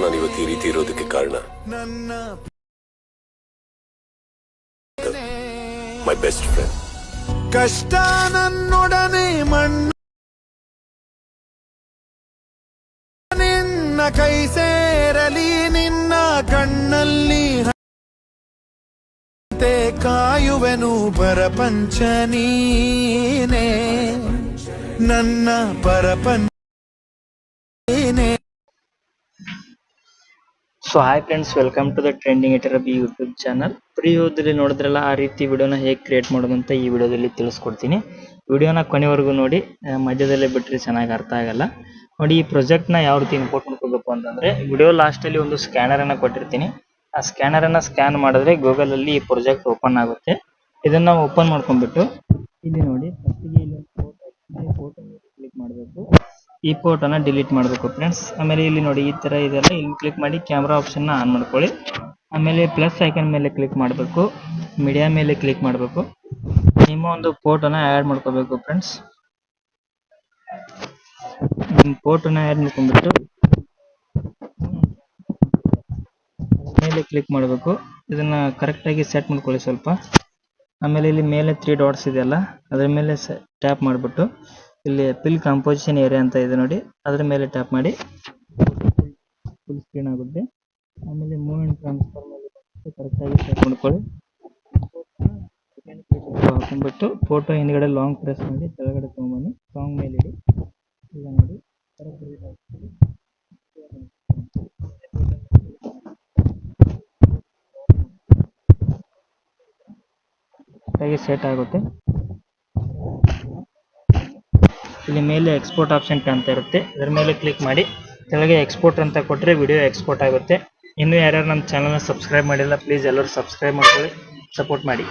ನಾನು ಇವತ್ತು ಈ ರೀತಿ ಇರೋದಕ್ಕೆ ಕಾರಣ ಮೈ ಬೆಸ್ಟ್ ಫ್ರೆಂಡ್. ಕಷ್ಟ ನನ್ನೊಡನೆ ಮಣ್ಣು ನಿನ್ನ ಕೈ ಸೇರಲಿ, ನಿನ್ನ ಕಣ್ಣಲ್ಲಿ ಕಾಯುವೆನು ಪರಪಂಚ ನೀನೇ, ನನ್ನ ಪರಪಂಚ ನೀನೇ. So hi friends, welcome to the trending ಇಟರ್ ಬಿ ಯೂಟ್ಯೂಬ್ ಚಾನಲ್. ಪ್ರಿಯೋದಲ್ಲಿ ನೋಡಿದ್ರಲ್ಲ ಆ ರೀತಿ ವಿಡಿಯೋನ ಹೇಗೆ ಕ್ರಿಯೇಟ್ ಮಾಡೋದು ಅಂತ ಈ ವಿಡಿಯೋದಲ್ಲಿ ತಿಳಿಸ್ಕೊಡ್ತೀನಿ. ವಿಡಿಯೋನ ಕೊನೆವರೆಗೂ ನೋಡಿ, ಮಧ್ಯದಲ್ಲೇ ಬಿಟ್ಟರೆ ಚೆನ್ನಾಗಿ ಅರ್ಥ ಆಗಲ್ಲ. ನೋಡಿ, ಈ ಪ್ರಾಜೆಕ್ಟ್ನ ಯಾವ ರೀತಿ ಇಂಪೋರ್ಟ್ ಮಾಡ್ಕೋಬೇಕು ಅಂತಂದರೆ, ವಿಡಿಯೋ ಲಾಸ್ಟಲ್ಲಿ ಒಂದು ಸ್ಕ್ಯಾನರನ್ನು ಕೊಟ್ಟಿರ್ತೀನಿ. ಆ ಸ್ಕ್ಯಾನರನ್ನು ಸ್ಕ್ಯಾನ್ ಮಾಡಿದ್ರೆ ಗೂಗಲಲ್ಲಿ ಈ ಪ್ರಾಜೆಕ್ಟ್ ಓಪನ್ ಆಗುತ್ತೆ. ಇದನ್ನು ಓಪನ್ ಮಾಡ್ಕೊಂಡ್ಬಿಟ್ಟು ಇಲ್ಲಿ ನೋಡಿ, ಫಸ್ಟಿಗೆ ಇಲ್ಲಿ ಒಂದು ಫೋಟೋ ಕ್ಲಿಕ್ ಮಾಡಬೇಕು. ಈ ಫೋಟೋನ ಡಿಲೀಟ್ ಮಾಡಬೇಕು ಫ್ರೆಂಡ್ಸ್. ಆಮೇಲೆ ಇಲ್ಲಿ ನೋಡಿ, ಈ ಥರ ಇದೆಲ್ಲ ಇಲ್ಲಿ ಕ್ಲಿಕ್ ಮಾಡಿ ಕ್ಯಾಮ್ರಾ ಆಪ್ಷನ್ನ ಆನ್ ಮಾಡ್ಕೊಳ್ಳಿ. ಆಮೇಲೆ ಪ್ಲಸ್ ಐಕನ್ ಮೇಲೆ ಕ್ಲಿಕ್ ಮಾಡಬೇಕು, ಮೀಡಿಯಾ ಮೇಲೆ ಕ್ಲಿಕ್ ಮಾಡಬೇಕು. ನಿಮ್ಮ ಒಂದು ಫೋಟೋನ ಆ್ಯಡ್ ಮಾಡ್ಕೋಬೇಕು ಫ್ರೆಂಡ್ಸ್. ಫೋಟೋನ ಆ್ಯಡ್ ಮಾಡ್ಕೊಂಡ್ಬಿಟ್ಟು ಮೇಲೆ ಕ್ಲಿಕ್ ಮಾಡಬೇಕು. ಇದನ್ನು ಕರೆಕ್ಟಾಗಿ ಸೆಟ್ ಮಾಡ್ಕೊಳ್ಳಿ ಸ್ವಲ್ಪ. ಆಮೇಲೆ ಇಲ್ಲಿ ಮೇಲೆ 3 ಡಾಟ್ಸ್ ಇದೆಯಲ್ಲ, ಅದರ ಮೇಲೆ ಟ್ಯಾಪ್ ಮಾಡಿಬಿಟ್ಟು ಇಲ್ಲಿ ಫಿಲ್ ಕಂಪೋಸಿಷನ್ ಏರಿಯಾ ಅಂತ ಇದೆ ನೋಡಿ, ಅದರ ಮೇಲೆ ಟ್ಯಾಪ್ ಮಾಡಿ ಫುಲ್ ಸ್ಕ್ರೀನ್ ಆಗುತ್ತೆ. ಆಮೇಲೆ ಮೂವ್ ಆ್ಯಂಡ್ ಟ್ರಾನ್ಸ್ಫರ್ ಮೇಲೆ ಕರೆಕ್ಟಾಗಿ ಸೆಟ್ ಮಾಡ್ಕೊಳ್ಳಿ. ಹಾಕೊಂಡ್ಬಿಟ್ಟು ಫೋಟೋ ಹಿಂದ್ಗಡೆ ಲಾಂಗ್ ಪ್ರೆಸ್ ಮಾಡಿ ಕೆಳಗಡೆ ತೊಗೊಂಬನ್ನಿ, ಸಾಂಗ್ ಮೇಲೆ ಇಡಿ. ಈಗ ನೋಡಿ ಕರೆಕ್ಟಾಗಿ ಸೆಟ್ ಆಗುತ್ತೆ. ಇಲ್ಲಿ ಮೇಲೆ ಎಕ್ಸ್ಪೋರ್ಟ್ ಆಪ್ಷನ್ ಕಾಣ್ತಾ ಇರುತ್ತೆ, ಅದರ ಮೇಲೆ ಕ್ಲಿಕ್ ಮಾಡಿ ಕೆಳಗೆ ಎಕ್ಸ್ಪೋರ್ಟ್ ಅಂತ ಕೊಟ್ಟರೆ ವಿಡಿಯೋ ಎಕ್ಸ್ಪೋರ್ಟ್ ಆಗುತ್ತೆ. ಇನ್ನೂ ಯಾರ್ಯಾರು ನಮ್ಮ ಚಾನಲ್ನ ಸಬ್ಸ್ಕ್ರೈಬ್ ಮಾಡಿಲ್ಲ, ಪ್ಲೀಸ್ ಎಲ್ಲರೂ ಸಬ್ಸ್ಕ್ರೈಬ್ ಮಾಡ್ಕೊಳ್ಳಿ, ಸಪೋರ್ಟ್ ಮಾಡಿ.